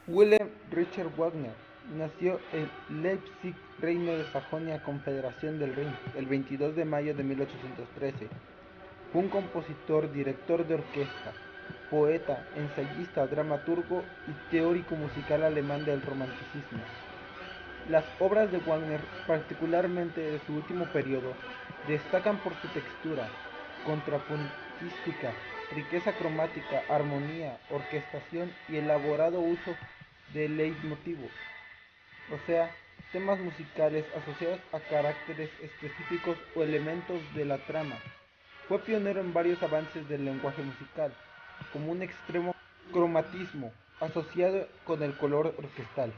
Wilhelm Richard Wagner nació en Leipzig, Reino de Sajonia-Confederación del Rin, el 22 de mayo de 1813. Fue un compositor, director de orquesta, poeta, ensayista, dramaturgo y teórico musical alemán del Romanticismo. Las obras de Wagner, particularmente de su último periodo, destacan por su textura, contrapuntística, riqueza cromática, armonía, orquestación y elaborado uso de leitmotivos, o sea, temas musicales asociados a caracteres específicos o elementos de la trama. Fue pionero en varios avances del lenguaje musical, como un extremo cromatismo asociado con el color orquestal,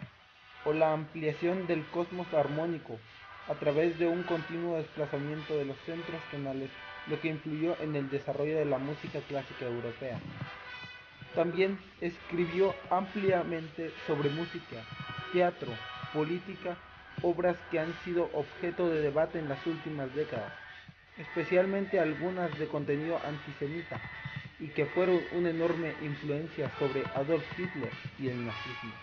o la ampliación del cosmos armónico a través de un continuo desplazamiento de los centros tonales, lo que influyó en el desarrollo de la música clásica europea. También escribió ampliamente sobre música, teatro, política, obras que han sido objeto de debate en las últimas décadas, especialmente algunas de contenido antisemita, y que fueron una enorme influencia sobre Adolf Hitler y el nazismo.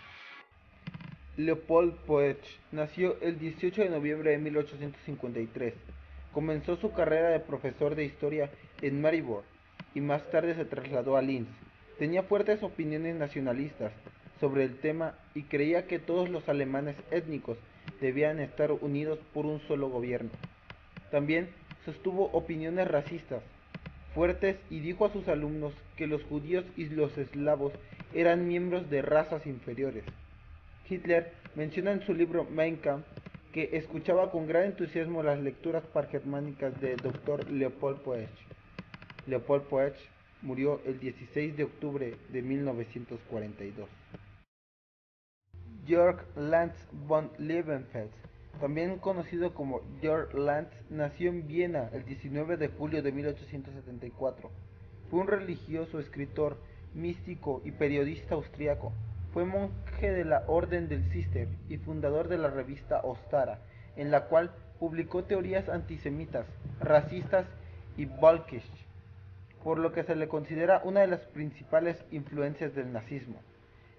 Leopold Poetsch nació el 18 de noviembre de 1853. Comenzó su carrera de profesor de historia en Maribor y más tarde se trasladó a Linz. Tenía fuertes opiniones nacionalistas sobre el tema y creía que todos los alemanes étnicos debían estar unidos por un solo gobierno. También sostuvo opiniones racistas fuertes y dijo a sus alumnos que los judíos y los eslavos eran miembros de razas inferiores. Hitler menciona en su libro Mein Kampf que escuchaba con gran entusiasmo las lecturas pangermánicas de Dr. Leopold Poetsch. Leopold Poetsch murió el 16 de octubre de 1942. Georg Lanz von Liebenfeld, también conocido como Georg Lanz, nació en Viena el 19 de julio de 1874. Fue un religioso, escritor, místico y periodista austriaco. Fue monje de la Orden del Císter y fundador de la revista Ostara, en la cual publicó teorías antisemitas, racistas y völkisch, por lo que se le considera una de las principales influencias del nazismo.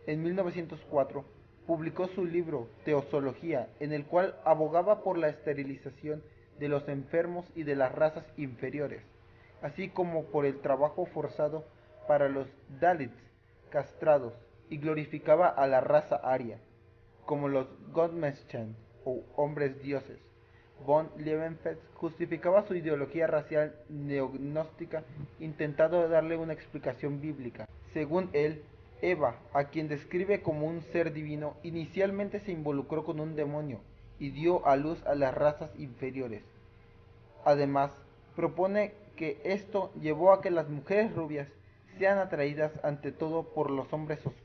En 1904 publicó su libro Teosología, en el cual abogaba por la esterilización de los enfermos y de las razas inferiores, así como por el trabajo forzado para los Dalits castrados, y glorificaba a la raza aria, como los Gottmenschen o hombres dioses. Von Liebenfeld justificaba su ideología racial neognóstica intentando darle una explicación bíblica. Según él, Eva, a quien describe como un ser divino, inicialmente se involucró con un demonio y dio a luz a las razas inferiores. Además, propone que esto llevó a que las mujeres rubias sean atraídas ante todo por los hombres oscuros,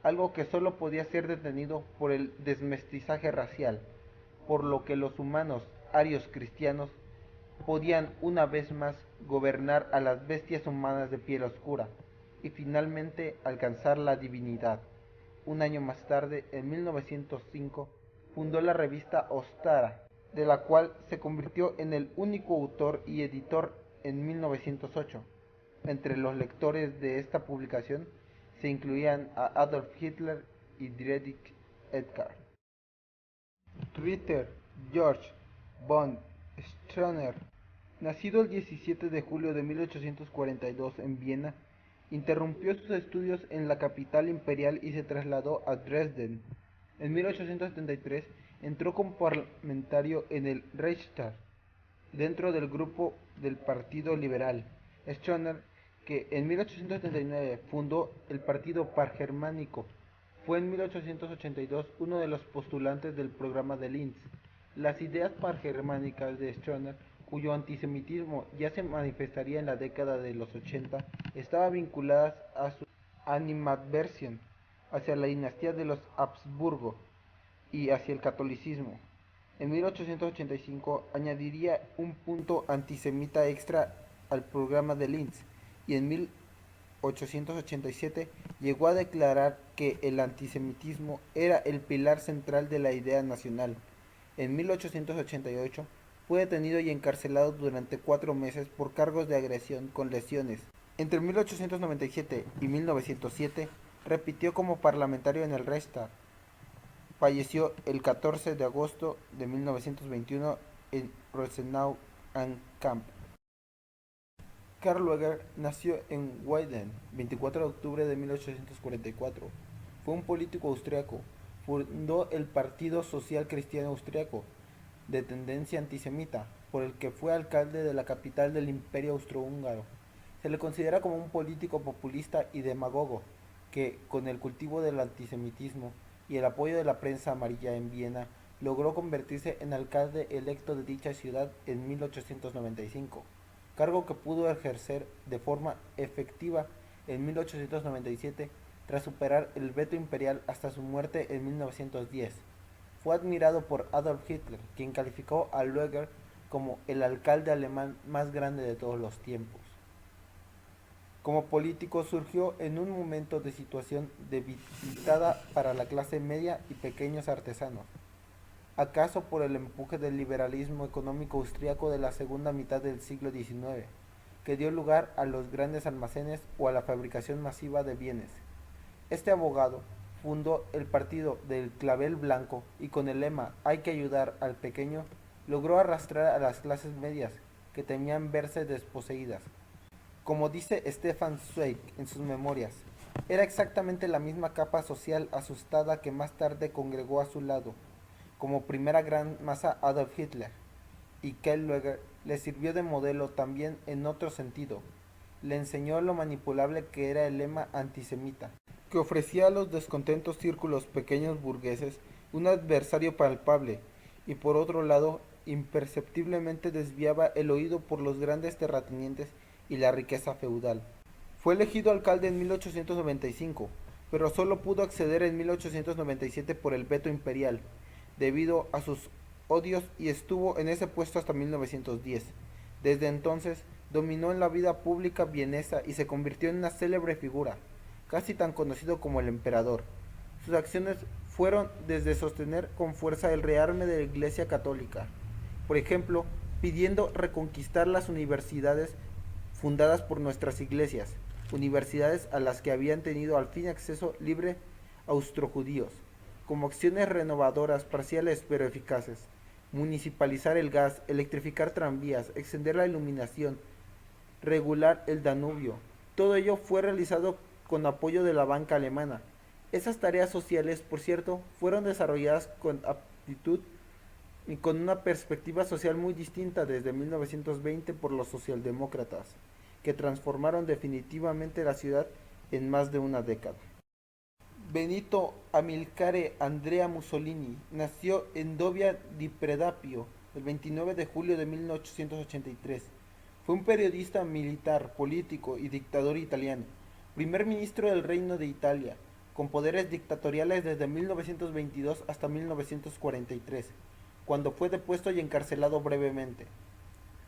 algo que solo podía ser detenido por el desmestizaje racial, por lo que los humanos arios cristianos podían una vez más gobernar a las bestias humanas de piel oscura y finalmente alcanzar la divinidad. Un año más tarde, en 1905, fundó la revista Ostara, de la cual se convirtió en el único autor y editor en 1908. Entre los lectores de esta publicación se incluían a Adolf Hitler y Friedrich Edgar. Ritter George von Stroner, nacido el 17 de julio de 1842 en Viena, interrumpió sus estudios en la capital imperial y se trasladó a Dresden. En 1873 entró como parlamentario en el Reichstag, dentro del grupo del Partido Liberal. Stroner, que en 1879 fundó el Partido Pangermánico, fue en 1882 uno de los postulantes del programa de Linz. Las ideas pangermánicas de Stroner, cuyo antisemitismo ya se manifestaría en la década de los 80, estaban vinculadas a su animadversión hacia la dinastía de los Habsburgo y hacia el catolicismo. En 1885 añadiría un punto antisemita extra al programa de Linz y en 1887 llegó a declarar que el antisemitismo era el pilar central de la idea nacional. En 1888 fue detenido y encarcelado durante 4 meses por cargos de agresión con lesiones. Entre 1897 y 1907 Repitió como parlamentario en el Reichstag. Falleció el 14 de agosto de 1921 en Rosenau am Kamp. Karl Lueger nació en Weiden, 24 de octubre de 1844. Fue un político austriaco. Fundó el Partido Social Cristiano Austriaco, de tendencia antisemita, por el que fue alcalde de la capital del Imperio Austrohúngaro. Se le considera como un político populista y demagogo que, con el cultivo del antisemitismo y el apoyo de la prensa amarilla en Viena, logró convertirse en alcalde electo de dicha ciudad en 1895, cargo que pudo ejercer de forma efectiva en 1897 tras superar el veto imperial hasta su muerte en 1910. Fue admirado por Adolf Hitler, quien calificó a Lueger como el alcalde alemán más grande de todos los tiempos. Como político surgió en un momento de situación debilitada para la clase media y pequeños artesanos, acaso por el empuje del liberalismo económico austriaco de la segunda mitad del siglo XIX, que dio lugar a los grandes almacenes o a la fabricación masiva de bienes. Este abogado fundó el partido del clavel blanco y con el lema "hay que ayudar al pequeño" logró arrastrar a las clases medias que temían verse desposeídas. Como dice Stefan Zweig en sus memorias, era exactamente la misma capa social asustada que más tarde congregó a su lado, como primera gran masa Adolf Hitler, y Karl Lueger le sirvió de modelo también en otro sentido. Le enseñó lo manipulable que era el lema antisemita, que ofrecía a los descontentos círculos pequeños burgueses un adversario palpable, y por otro lado, imperceptiblemente desviaba el oído por los grandes terratenientes y la riqueza feudal. Fue elegido alcalde en 1895, pero solo pudo acceder en 1897 por el veto imperial, debido a sus odios, y estuvo en ese puesto hasta 1910. Desde entonces, dominó en la vida pública vienesa y se convirtió en una célebre figura, casi tan conocido como el emperador. Sus acciones fueron desde sostener con fuerza el rearme de la Iglesia Católica, por ejemplo, pidiendo reconquistar las universidades fundadas por nuestras iglesias, universidades a las que habían tenido al fin acceso libre austrojudíos, como acciones renovadoras parciales pero eficaces: municipalizar el gas, electrificar tranvías, extender la iluminación, regular el Danubio. Todo ello fue realizado con apoyo de la banca alemana. Esas tareas sociales, por cierto, fueron desarrolladas con aptitud y con una perspectiva social muy distinta desde 1920 por los socialdemócratas, que transformaron definitivamente la ciudad en más de una década. Benito Amilcare Andrea Mussolini nació en Dovia di Predapio el 29 de julio de 1883. Fue un periodista militar, político y dictador italiano, primer ministro del Reino de Italia, con poderes dictatoriales desde 1922 hasta 1943, cuando fue depuesto y encarcelado brevemente.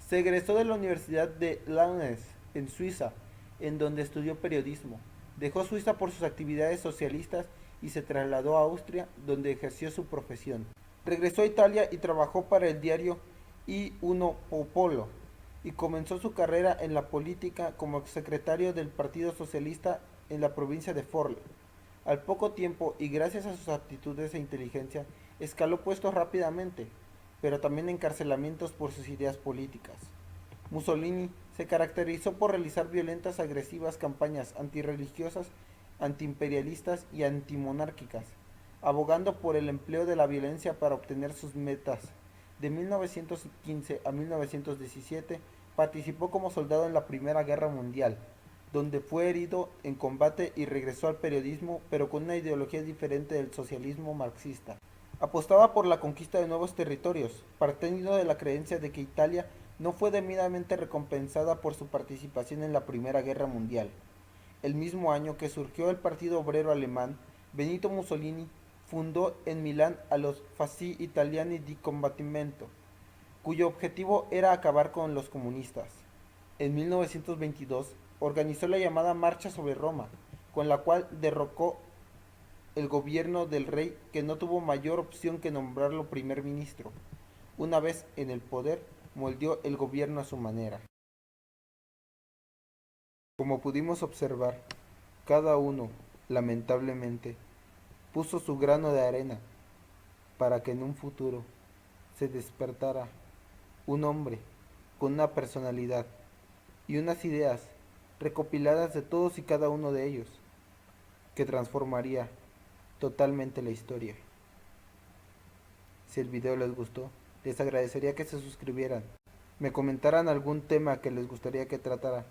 Se egresó de la Universidad de Lausanne, en Suiza, en donde estudió periodismo. Dejó Suiza por sus actividades socialistas y se trasladó a Austria, donde ejerció su profesión. Regresó a Italia y trabajó para el diario I Uno Popolo, y comenzó su carrera en la política como exsecretario del Partido Socialista en la provincia de Forli. Al poco tiempo, y gracias a sus aptitudes e inteligencia, escaló puestos rápidamente, pero también encarcelamientos por sus ideas políticas. Mussolini se caracterizó por realizar violentas, agresivas campañas antirreligiosas, antiimperialistas y antimonárquicas, abogando por el empleo de la violencia para obtener sus metas. De 1915 a 1917 participó como soldado en la Primera Guerra Mundial, donde fue herido en combate y regresó al periodismo, pero con una ideología diferente del socialismo marxista. Apostaba por la conquista de nuevos territorios, partiendo de la creencia de que Italia no fue debidamente recompensada por su participación en la Primera Guerra Mundial. El mismo año que surgió el Partido Obrero Alemán, Benito Mussolini fundó en Milán a los Fasci Italiani di Combattimento, cuyo objetivo era acabar con los comunistas. En 1922 organizó la llamada Marcha sobre Roma, con la cual derrocó el gobierno del rey, que no tuvo mayor opción que nombrarlo primer ministro. Una vez en el poder, moldeó el gobierno a su manera. Como pudimos observar, cada uno, lamentablemente, puso su grano de arena para que en un futuro se despertara un hombre con una personalidad y unas ideas recopiladas de todos y cada uno de ellos, que transformaría totalmente la historia. Si el video les gustó, les agradecería que se suscribieran, me comentaran algún tema que les gustaría que tratara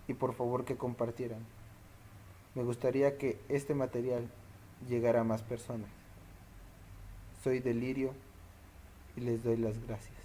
y por favor que compartieran. Me gustaría que este material llegara a más personas. Soy Delirio y les doy las gracias.